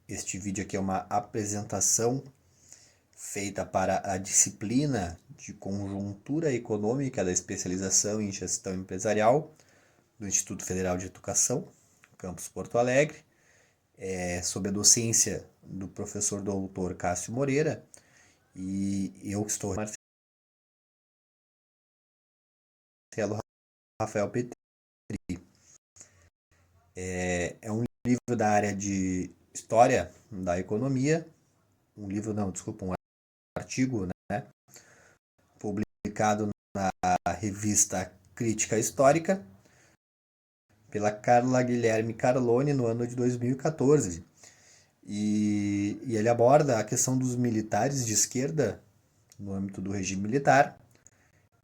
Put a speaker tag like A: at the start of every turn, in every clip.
A: Este vídeo aqui é uma apresentação feita para a disciplina de Conjuntura Econômica da especialização em Gestão Empresarial do Instituto Federal de Educação, campus Porto Alegre, sob a docência do professor doutor Cássio Moreira, e eu que estou Marcelo Rafael Petri. É um livro da área de História da Economia, um artigo, né, publicado na revista Crítica Histórica, pela Carla Guilherme Carlone, no ano de 2014. E ele aborda a questão dos militares de esquerda no âmbito do regime militar,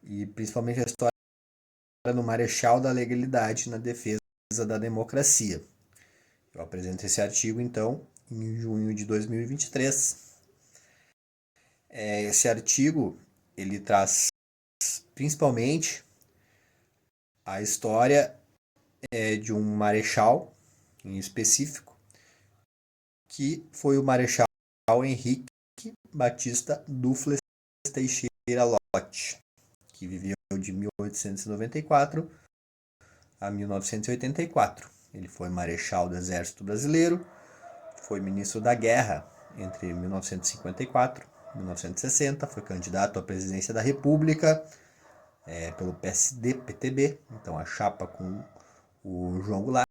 A: e principalmente a história do Marechal da Legalidade na defesa da democracia. Eu apresento esse artigo, então, em junho de 2023. Esse artigo, ele traz principalmente a história de um marechal em específico, que foi o Marechal Henrique Batista Dufles Teixeira Lott, que viveu de 1894 a 1984. Ele foi marechal do Exército Brasileiro, foi ministro da Guerra entre 1954 e 1960, foi candidato à presidência da República pelo PSD-PTB, então a chapa com o João Goulart,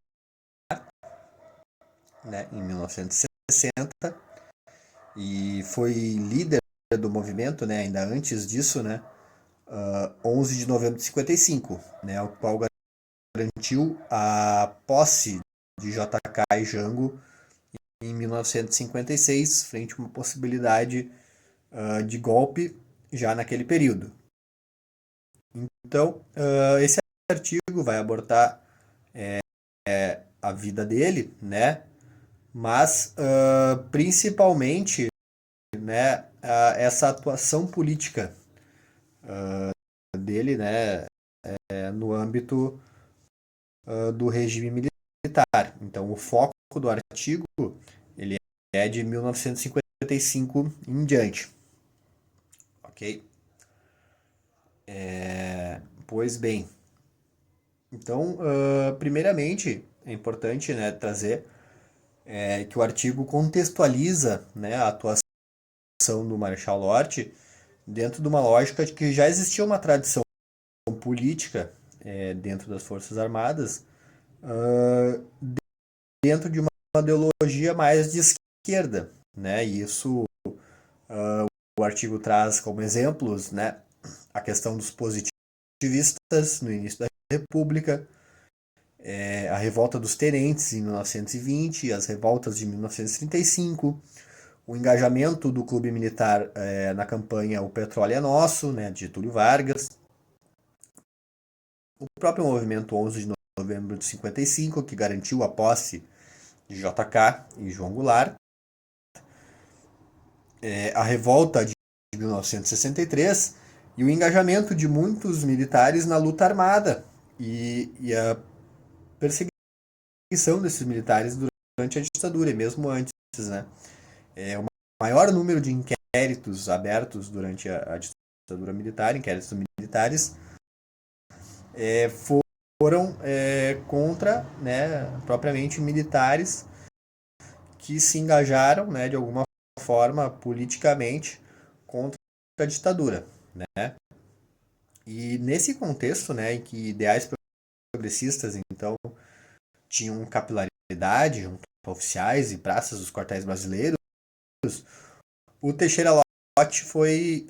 A: né, em 1960, e foi líder do movimento, né, ainda antes disso, né, 11 de novembro de 55, né, o qual garantiu a posse de JK e Jango em 1956, frente a uma possibilidade de golpe já naquele período. Então, esse artigo vai abordar a vida dele, né? Mas principalmente, né, essa atuação política dele, né, no âmbito do regime militar. Então, o foco do artigo ele é de 1955 em diante, ok? Pois bem, então, primeiramente, é importante, né, trazer que o artigo contextualiza, né, a atuação do Marechal Lott dentro de uma lógica de que já existia uma tradição política dentro das Forças Armadas, dentro de uma ideologia mais de esquerda, né? E isso o artigo traz como exemplos, né, a questão dos positivistas no início da República, a revolta dos tenentes em 1920, as revoltas de 1935, o engajamento do clube militar na campanha O Petróleo é Nosso, né, de Getúlio Vargas, o próprio movimento 11 de novembro de 55, que garantiu a posse de JK e João Goulart, a revolta de 1963 e o engajamento de muitos militares na luta armada e a perseguição desses militares durante a ditadura e mesmo antes, né? O maior número de inquéritos abertos durante a ditadura militar, inquéritos militares, foram contra, né, propriamente militares que se engajaram, né, de alguma forma politicamente contra a ditadura, né? E nesse contexto, né, em que ideais progressistas então tinham capilaridade junto a oficiais e praças dos quartéis brasileiros, o Teixeira Lott foi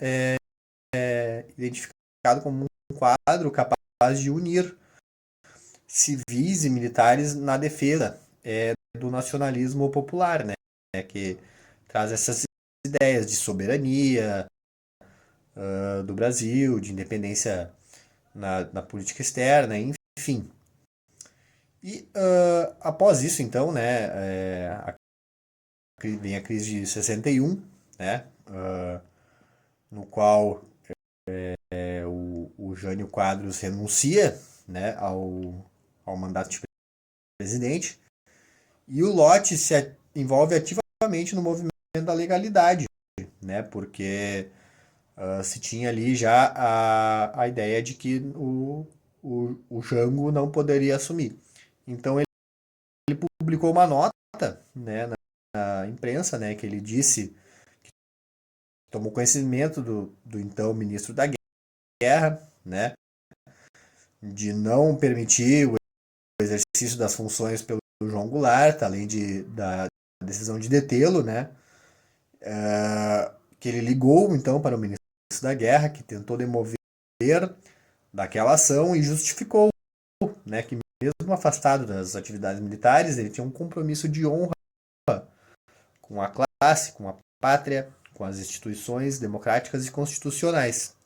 A: identificado como um quadro capaz de unir civis e militares na defesa do nacionalismo popular, né, que traz essas ideias de soberania do Brasil, de independência na política externa, enfim. E após isso, então, né, vem a crise de 61, né, no qual o Jânio Quadros renuncia, né, ao mandato de presidente E o Lott envolve ativamente no movimento da legalidade, né? Porque se tinha ali já a ideia de que o Jango não poderia assumir. Então ele publicou uma nota, né, na imprensa, né, que ele disse, tomou conhecimento do então ministro da Guerra, né, de não permitir o exercício das funções pelo João Goulart, além da decisão de detê-lo, né, que ele ligou então para o ministro da Guerra, que tentou demover daquela ação e justificou, né, que mesmo afastado das atividades militares, ele tinha um compromisso de honra com a classe, com a pátria, com as instituições democráticas e constitucionais.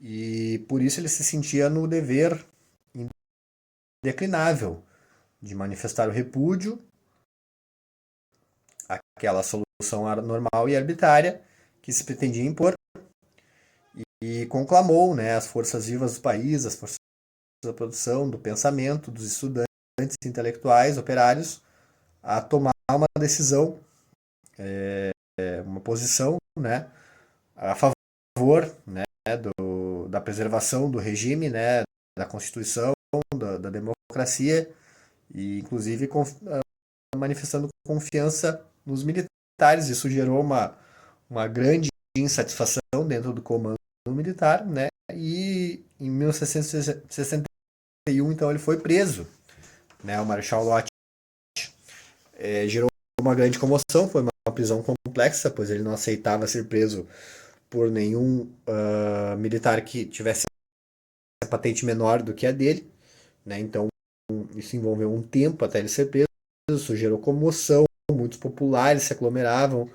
A: E por isso ele se sentia no dever indeclinável de manifestar o repúdio àquela solução normal e arbitrária que se pretendia impor e conclamou, né, as forças vivas do país, as forças da produção, do pensamento, dos estudantes, intelectuais, operários, a tomar uma decisão, uma posição, né, a favor, né, da preservação do regime, né, da Constituição, da democracia e, inclusive, manifestando confiança nos militares. Isso gerou uma grande insatisfação dentro do comando militar, né? E em 1961, então, ele foi preso, né? O Marechal Lott gerou uma grande comoção, foi uma prisão complexa, pois ele não aceitava ser preso por nenhum militar que tivesse a patente menor do que a dele, né? Então isso envolveu um tempo até ele ser preso, isso gerou comoção, muitos populares se aglomeravam,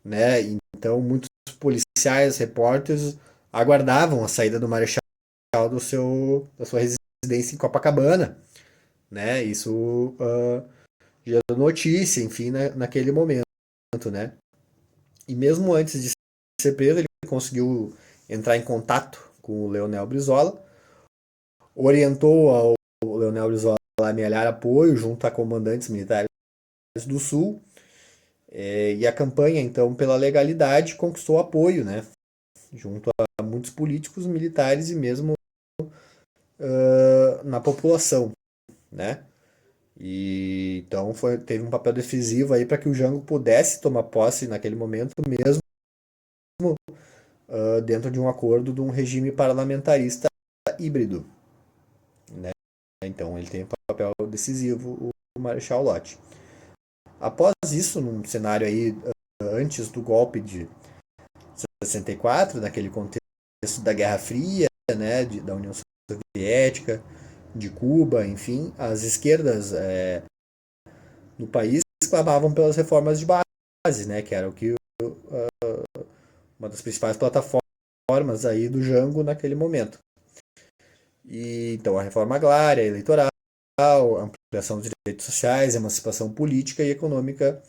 A: né? Então muitos policiais, repórteres aguardavam a saída do Marechal da sua residência em Copacabana, né? Isso gerou notícia, enfim, naquele momento, né? E mesmo antes de ser preso, ele conseguiu entrar em contato com o Leonel Brizola, orientou ao Leonel Brizola a amealhar apoio junto a comandantes militares do Sul, e a campanha, então, pela legalidade conquistou apoio, né, junto a muitos políticos, militares e mesmo na população, né. E então teve um papel decisivo aí para que o Jango pudesse tomar posse naquele momento, mesmo dentro de um acordo de um regime parlamentarista híbrido, né. Então ele tem um papel decisivo, o Marechal Lott. Após isso, num cenário aí antes do golpe de 64, naquele contexto da Guerra Fria, né, da União Soviética, de Cuba, enfim, as esquerdas no país clamavam pelas reformas de base, né, que era o que uma das principais plataformas aí do Jango naquele momento. E então a reforma agrária, eleitoral, a ampliação dos direitos sociais, emancipação política e econômica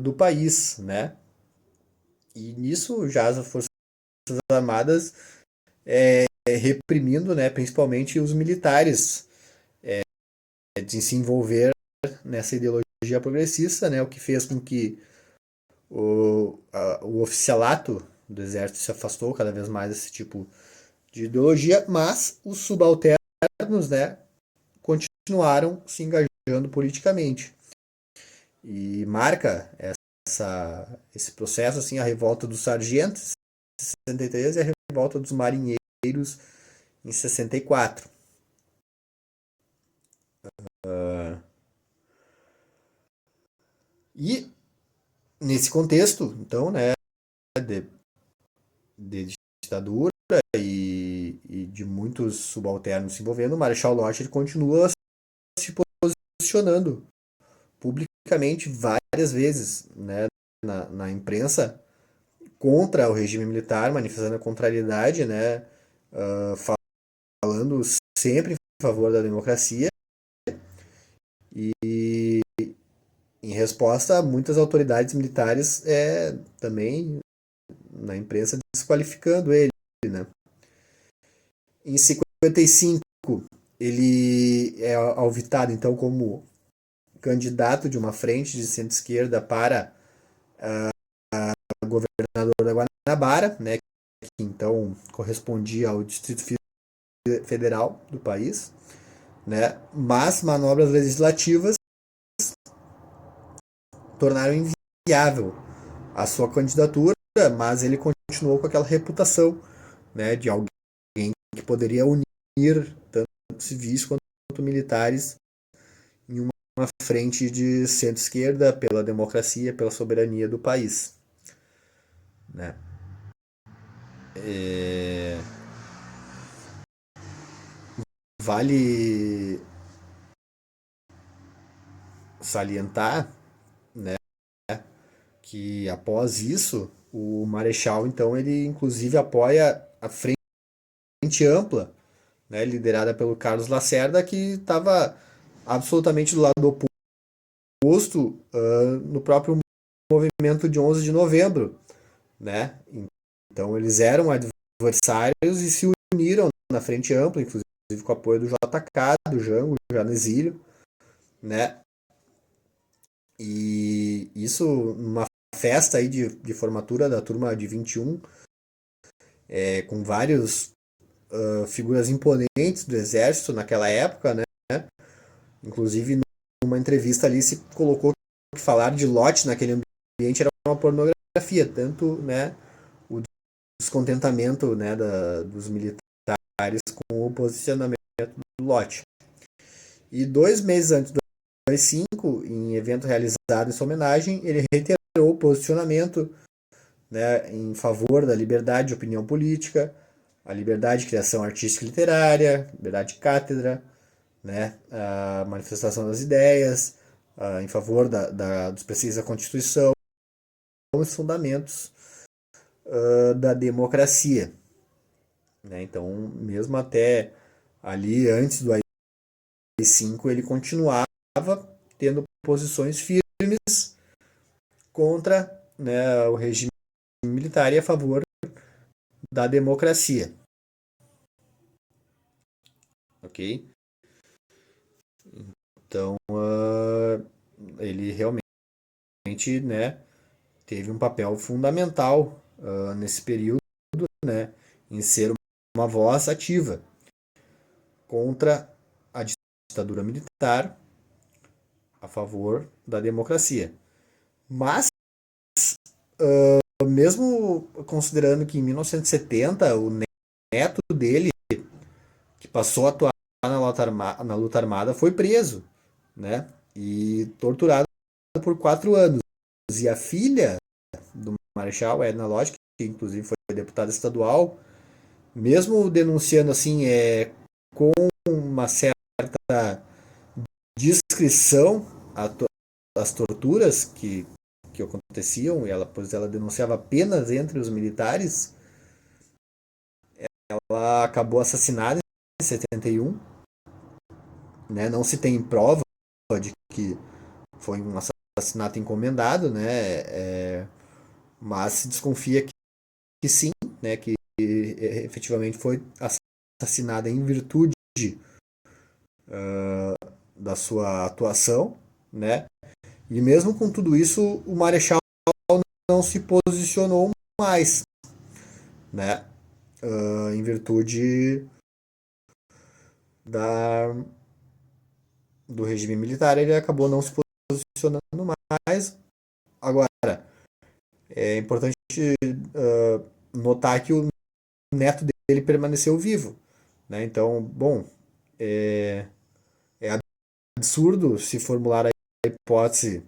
A: do país, né? E nisso já as forças armadas reprimindo, né, principalmente os militares de se envolver nessa ideologia progressista, né, o que fez com que o oficialato do exército se afastou cada vez mais desse tipo de ideologia, mas os subalternos, né, continuaram se engajando politicamente. E marca esse processo assim a revolta dos sargentos em 63 e a revolta dos marinheiros em 64. E nesse contexto, então, né, de, de ditadura e de muitos subalternos se envolvendo, o Marechal Lott ele continua se posicionando publicamente várias vezes, né, na imprensa contra o regime militar, manifestando a contrariedade, né, uh, falando sempre em favor da democracia e em resposta a muitas autoridades militares também na imprensa desqualificando ele, né. Em 55 ele é alvitado então como candidato de uma frente de centro-esquerda para governador da Guanabara, né, que então correspondia ao Distrito Federal do país, né, mas manobras legislativas tornaram inviável a sua candidatura, mas ele continuou com aquela reputação, né, de alguém que poderia unir tanto civis quanto militares em uma frente de centro-esquerda pela democracia, pela soberania do país, né? É... Vale salientar, né, que após isso o Marechal então ele inclusive apoia a frente ampla, né, liderada pelo Carlos Lacerda, que estava absolutamente do lado oposto no próprio movimento de 11 de novembro, né? Então eles eram adversários e se uniram na frente ampla, inclusive com o apoio do JK, do Jango, já no exílio, né? E isso numa festa aí de formatura da turma de 21, com vários figuras imponentes do exército naquela época, né? Inclusive numa entrevista ali se colocou que falar de lote naquele ambiente era uma pornografia, tanto, né, o descontentamento, né, dos militares com o posicionamento do lote. E 2 meses antes do 2005, em evento realizado em sua homenagem, ele reiterou o posicionamento, né, em favor da liberdade de opinião política, a liberdade de criação artística e literária, liberdade de cátedra, né, a manifestação das ideias, em favor dos preceitos da Constituição, os fundamentos da democracia. Né? Então, mesmo até ali, antes do AI-5, ele continuava tendo posições firmes contra, né, o regime militar e a favor da democracia. Ok? Então, ele realmente, né, teve um papel fundamental nesse período, né, em ser uma voz ativa contra a ditadura militar a favor da democracia. Mas, mesmo considerando que em 1970 o neto dele, que passou a atuar na luta armada, foi preso, né, e torturado por 4 anos. E a filha do Marechal, Edna Lodge, que inclusive foi deputada estadual, mesmo denunciando assim, com uma certa discrição as torturas que aconteciam, e pois ela denunciava apenas entre os militares, ela acabou assassinada em 71, né? Não se tem prova de que foi um assassinato encomendado, né? Mas se desconfia que sim, né? Que efetivamente foi assassinada em virtude da sua atuação, né? E mesmo com tudo isso, o Marechal não se posicionou mais, né? Em virtude da, do regime militar, ele acabou não se posicionando mais. Agora, é importante notar que o neto dele permaneceu vivo, né? Então, bom, é absurdo se formular a hipótese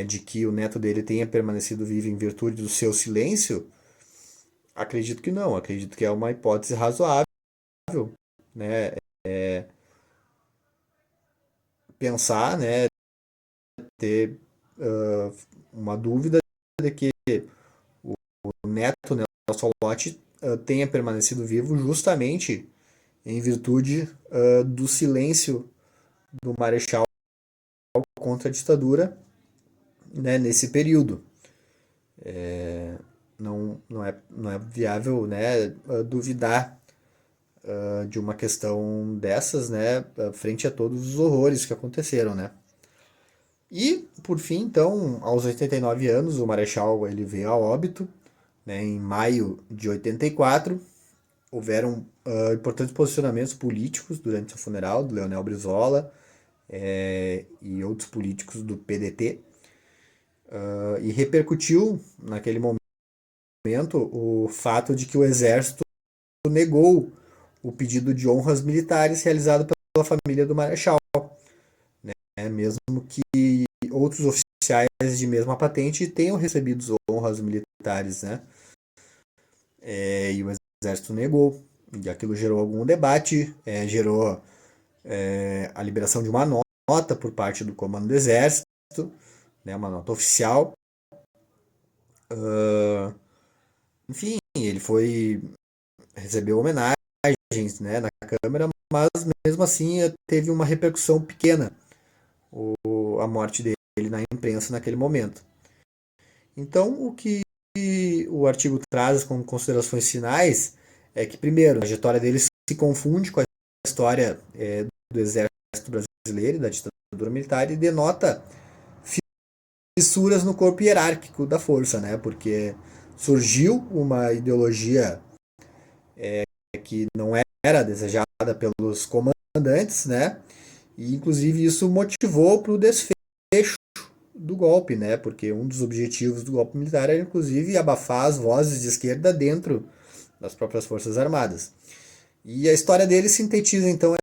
A: de que o neto dele tenha permanecido vivo em virtude do seu silêncio. Acredito que não, acredito que é uma hipótese razoável, né? Pensar, né? Ter uma dúvida de que o neto, né, o Solote, tenha permanecido vivo justamente em virtude do silêncio do Marechal contra a ditadura, né, nesse período. Não é viável, né, duvidar de uma questão dessas, né, frente a todos os horrores que aconteceram, né? E, por fim, então, aos 89 anos, o Marechal ele veio a óbito, né, em maio de 84. Houveram importantes posicionamentos políticos durante o funeral do Leonel Brizola e outros políticos do PDT, e repercutiu naquele momento o fato de que o Exército negou o pedido de honras militares realizado pela família do Marechal, né, mesmo que outros oficiais de mesma patente tenham recebido honras militares, né, e o Exército negou. E aquilo gerou algum debate, gerou a liberação de uma nota por parte do Comando do Exército, né, uma nota oficial. Enfim, ele recebeu homenagens, né, na Câmara, mas mesmo assim teve uma repercussão pequena a morte dele na imprensa naquele momento. Então, o que o artigo traz como considerações finais é que, primeiro, a trajetória dele se confunde com a história do Exército Brasileiro e da ditadura militar e denota fissuras no corpo hierárquico da força, né? Porque surgiu uma ideologia que não era desejada pelos comandantes, né? E inclusive isso motivou para o desfecho do golpe, né? Porque um dos objetivos do golpe militar era inclusive abafar as vozes de esquerda dentro das próprias Forças Armadas. E a história dele sintetiza então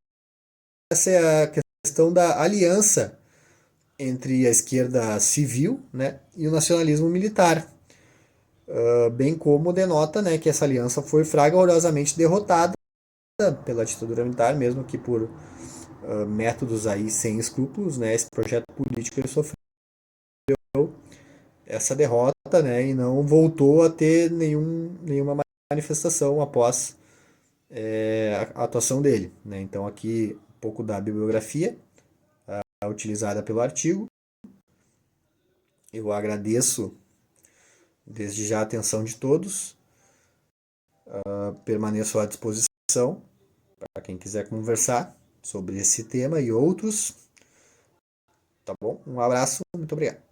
A: essa é a questão da aliança entre a esquerda civil, né, e o nacionalismo militar, bem como denota, né, que essa aliança foi fragorosamente derrotada pela ditadura militar, mesmo que por métodos aí sem escrúpulos, né, esse projeto político ele sofreu essa derrota, né, e não voltou a ter nenhuma manifestação após a atuação dele, né. Então aqui um pouco da bibliografia utilizada pelo artigo. Eu agradeço desde já a atenção de todos, permaneço à disposição para quem quiser conversar sobre esse tema e outros. Tá bom? Um abraço, muito obrigado.